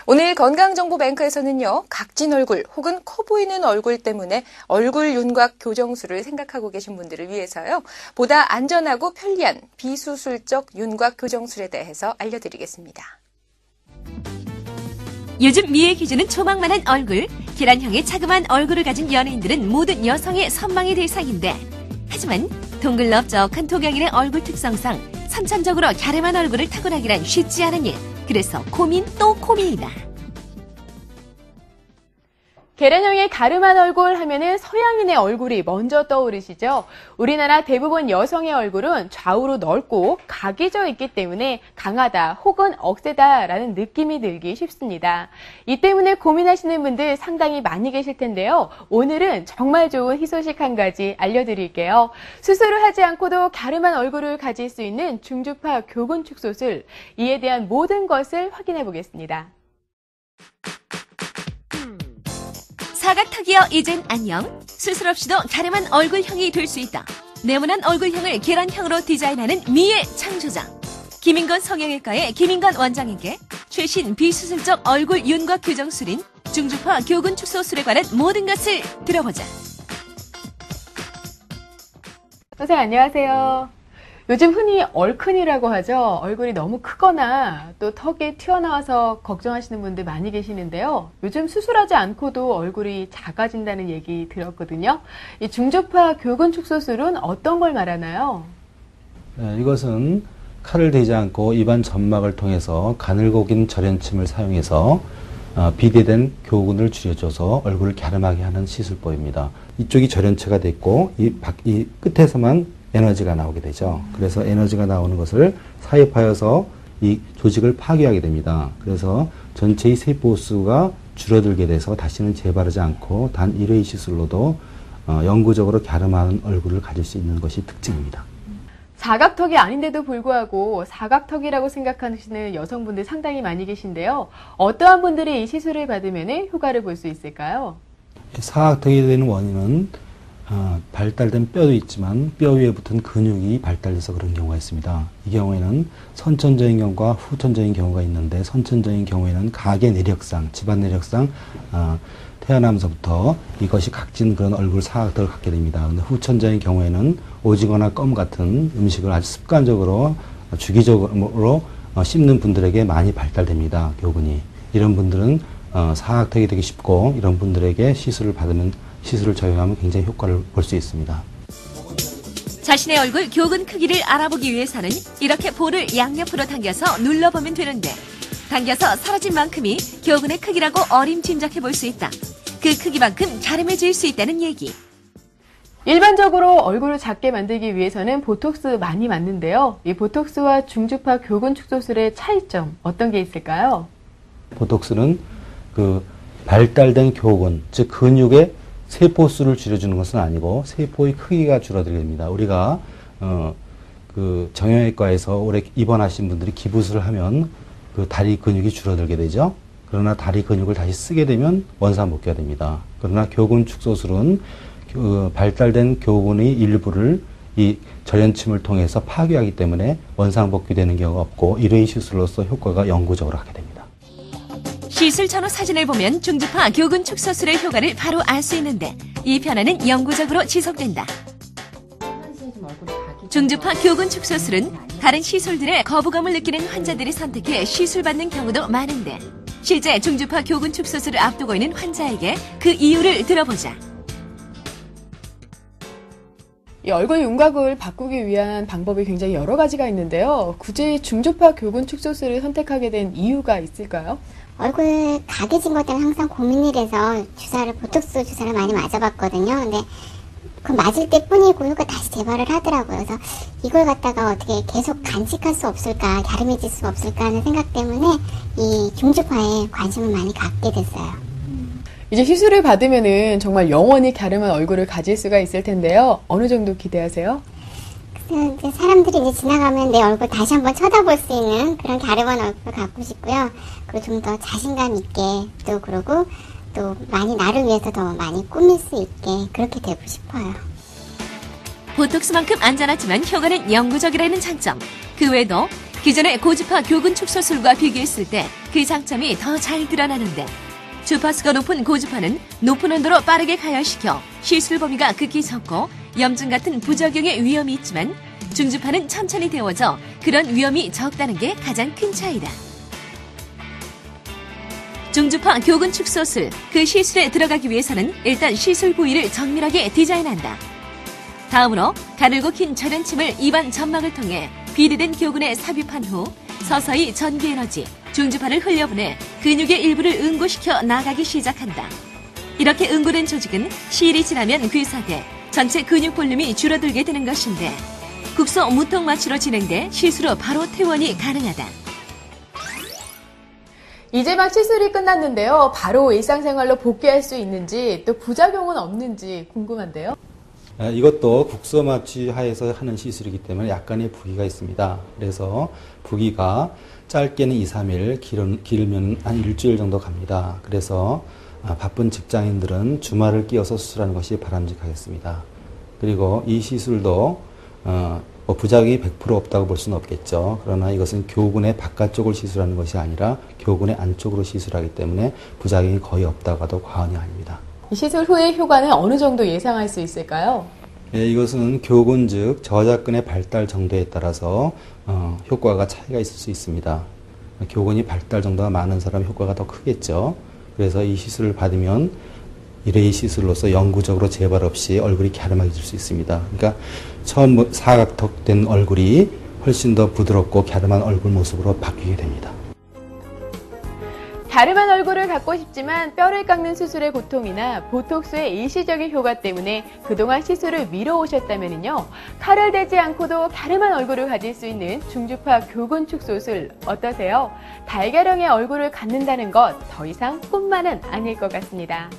오늘 건강정보뱅크에서는요, 각진 얼굴 혹은 커 보이는 얼굴 때문에 얼굴 윤곽 교정술을 생각하고 계신 분들을 위해서요, 보다 안전하고 편리한 비수술적 윤곽 교정술에 대해서 알려드리겠습니다. 요즘 미의 기준은 조망만한 얼굴, 계란형의 자그마한 얼굴을 가진 연예인들은 모든 여성의 선망의 대상인데, 하지만 동글넓적한 동양인의 얼굴 특성상 선천적으로 갸름한 얼굴을 타고나기란 쉽지 않은 일. 그래서 고민 또 고민이다. 계란형의 가름한 얼굴 하면은 서양인의 얼굴이 먼저 떠오르시죠? 우리나라 대부분 여성의 얼굴은 좌우로 넓고 각이 져 있기 때문에 강하다 혹은 억세다라는 느낌이 들기 쉽습니다. 이 때문에 고민하시는 분들 상당히 많이 계실 텐데요. 오늘은 정말 좋은 희소식 한 가지 알려드릴게요. 수술을 하지 않고도 갸름한 얼굴을 가질 수 있는 중주파 교근축소술, 이에 대한 모든 것을 확인해 보겠습니다. 사각턱이여 이젠 안녕. 수술 없이도 갸름한 얼굴형이 될 수 있다. 네모난 얼굴형을 계란형으로 디자인하는 미의 창조자. 김인건 성형외과의 김인건 원장에게 최신 비수술적 얼굴 윤곽 교정술인 중주파 교근축소술에 관한 모든 것을 들어보자. 선생님 안녕하세요. 요즘 흔히 얼큰이라고 하죠. 얼굴이 너무 크거나 또 턱이 튀어나와서 걱정하시는 분들 많이 계시는데요. 요즘 수술하지 않고도 얼굴이 작아진다는 얘기 들었거든요. 이 중주파 교근축소술은 어떤 걸 말하나요? 이것은 칼을 대지 않고 입안 점막을 통해서 가늘고 긴 절연침을 사용해서 비대된 교근을 줄여줘서 얼굴을 갸름하게 하는 시술법입니다. 이쪽이 절연체가 됐고 이 끝에서만 에너지가 나오게 되죠. 그래서 에너지가 나오는 것을 사입하여서 이 조직을 파괴하게 됩니다. 그래서 전체의 세포 수가 줄어들게 돼서 다시는 재바르지 않고 단 1회 시술로도 영구적으로 갸름한 얼굴을 가질 수 있는 것이 특징입니다. 사각턱이 아닌데도 불구하고 사각턱이라고 생각하시는 여성분들 상당히 많이 계신데요. 어떠한 분들이 이 시술을 받으면 효과를 볼 수 있을까요? 사각턱이 되는 원인은 발달된 뼈도 있지만 뼈 위에 붙은 근육이 발달돼서 그런 경우가 있습니다. 이 경우에는 선천적인 경우와 후천적인 경우가 있는데, 선천적인 경우에는 가계 내력상, 집안 내력상 태어나면서부터 이것이 각진 그런 얼굴 사각턱을 갖게 됩니다. 근데 후천적인 경우에는 오징어나 껌 같은 음식을 아주 습관적으로 주기적으로 씹는 분들에게 많이 발달됩니다. 교근이. 이런 분들은 사각턱이 되기 쉽고, 이런 분들에게 시술을 적용하면 굉장히 효과를 볼 수 있습니다. 자신의 얼굴 교근 크기를 알아보기 위해서는 이렇게 볼을 양옆으로 당겨서 눌러보면 되는데, 당겨서 사라진 만큼이 교근의 크기라고 어림짐작해 볼 수 있다. 그 크기만큼 갸름해질 수 있다는 얘기. 일반적으로 얼굴을 작게 만들기 위해서는 보톡스 많이 맞는데요. 이 보톡스와 중주파 교근축소술의 차이점 어떤 게 있을까요? 보톡스는 발달된 교근, 즉 근육의 세포 수를 줄여주는 것은 아니고 세포의 크기가 줄어들게 됩니다. 우리가 정형외과에서 오래 입원하신 분들이 기부술을 하면 그 다리 근육이 줄어들게 되죠. 그러나 다리 근육을 다시 쓰게 되면 원상복귀가 됩니다. 그러나 교근 축소술은 발달된 교근의 일부를 이 절연침을 통해서 파괴하기 때문에 원상복귀되는 경우가 없고 1회 시술로서 효과가 영구적으로 하게 됩니다. 시술 전후 사진을 보면 중주파 교근축소술의 효과를 바로 알 수 있는데, 이 변화는 영구적으로 지속된다. 중주파 교근축소술은 다른 시술들의 거부감을 느끼는 환자들이 선택해 시술받는 경우도 많은데, 실제 중주파 교근축소술을 앞두고 있는 환자에게 그 이유를 들어보자. 이 얼굴 윤곽을 바꾸기 위한 방법이 굉장히 여러 가지가 있는데요. 굳이 중주파 교근축소술을 선택하게 된 이유가 있을까요? 얼굴 각해진 것 때문에 항상 고민이 돼서 보톡스 주사를 많이 맞아봤거든요. 근데 그 맞을 때뿐이고 효과 다시 재발을 하더라고요. 그래서 이걸 갖다가 어떻게 계속 간직할 수 없을까, 갸름해질 수 없을까 하는 생각 때문에 이 중주파에 관심을 많이 갖게 됐어요. 이제 시술을 받으면은 정말 영원히 갸름한 얼굴을 가질 수가 있을 텐데요. 어느 정도 기대하세요? 이제 사람들이 이제 지나가면 내 얼굴 다시 한번 쳐다볼 수 있는 그런 갸름한 얼굴을 갖고 싶고요. 그리고 좀 더 자신감 있게 그러고 또 많이 나를 위해서 더 많이 꾸밀 수 있게 그렇게 되고 싶어요. 보톡스만큼 안전하지만 효과는 영구적이라는 장점. 그 외에도 기존의 고주파 교근 축소술과 비교했을 때 그 장점이 더 잘 드러나는데 주파수가 높은 고주파는 높은 온도로 빠르게 가열시켜 시술 범위가 극히 적고 염증 같은 부작용의 위험이 있지만 중주파는 천천히 데워져 그런 위험이 적다는 게 가장 큰 차이다. 중주파 교근 축소술, 그 시술에 들어가기 위해서는 일단 시술 부위를 정밀하게 디자인한다. 다음으로 가늘고 긴 절연침을 입안 점막을 통해 비대된 교근에 삽입한 후 서서히 전기에너지, 중주파를 흘려보내 근육의 일부를 응고시켜 나가기 시작한다. 이렇게 응고된 조직은 시일이 지나면 괴사돼 전체 근육 볼륨이 줄어들게 되는 것인데 국소 무통 마취로 진행돼 시술 후 바로 퇴원이 가능하다. 이제 막 시술이 끝났는데요. 바로 일상생활로 복귀할 수 있는지 또 부작용은 없는지 궁금한데요. 이것도 국소 마취 하에서 하는 시술이기 때문에 약간의 부기가 있습니다. 그래서 부기가 짧게는 2, 3일, 길면 한 일주일 정도 갑니다. 그래서 바쁜 직장인들은 주말을 끼워서 수술하는 것이 바람직하겠습니다. 그리고 이 시술도 부작용이 100% 없다고 볼 수는 없겠죠. 그러나 이것은 교근의 바깥쪽을 시술하는 것이 아니라 교근의 안쪽으로 시술하기 때문에 부작용이 거의 없다고 해도 과언이 아닙니다. 이 시술 후의 효과는 어느 정도 예상할 수 있을까요? 이것은 교근 즉 저작근의 발달 정도에 따라서 효과가 차이가 있을 수 있습니다. 교근이 발달 정도가 많은 사람 효과가 더 크겠죠. 그래서 이 시술을 받으면 1회 시술로서 영구적으로 재발 없이 얼굴이 갸름해질 수 있습니다. 그러니까 처음 사각턱된 얼굴이 훨씬 더 부드럽고 갸름한 얼굴 모습으로 바뀌게 됩니다. 갸름한 얼굴을 갖고 싶지만 뼈를 깎는 수술의 고통이나 보톡스의 일시적인 효과 때문에 그동안 시술을 미뤄오셨다면요. 칼을 대지 않고도 갸름한 얼굴을 가질 수 있는 중주파 교근 축소술 어떠세요? 달걀형의 얼굴을 갖는다는 것 더 이상 꿈만은 아닐 것 같습니다.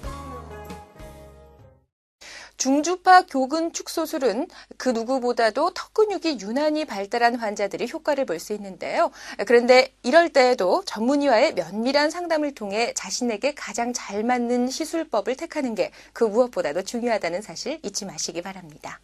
중주파 교근 축소술은 그 누구보다도 턱 근육이 유난히 발달한 환자들이 효과를 볼 수 있는데요. 그런데 이럴 때에도 전문의와의 면밀한 상담을 통해 자신에게 가장 잘 맞는 시술법을 택하는 게 그 무엇보다도 중요하다는 사실 잊지 마시기 바랍니다.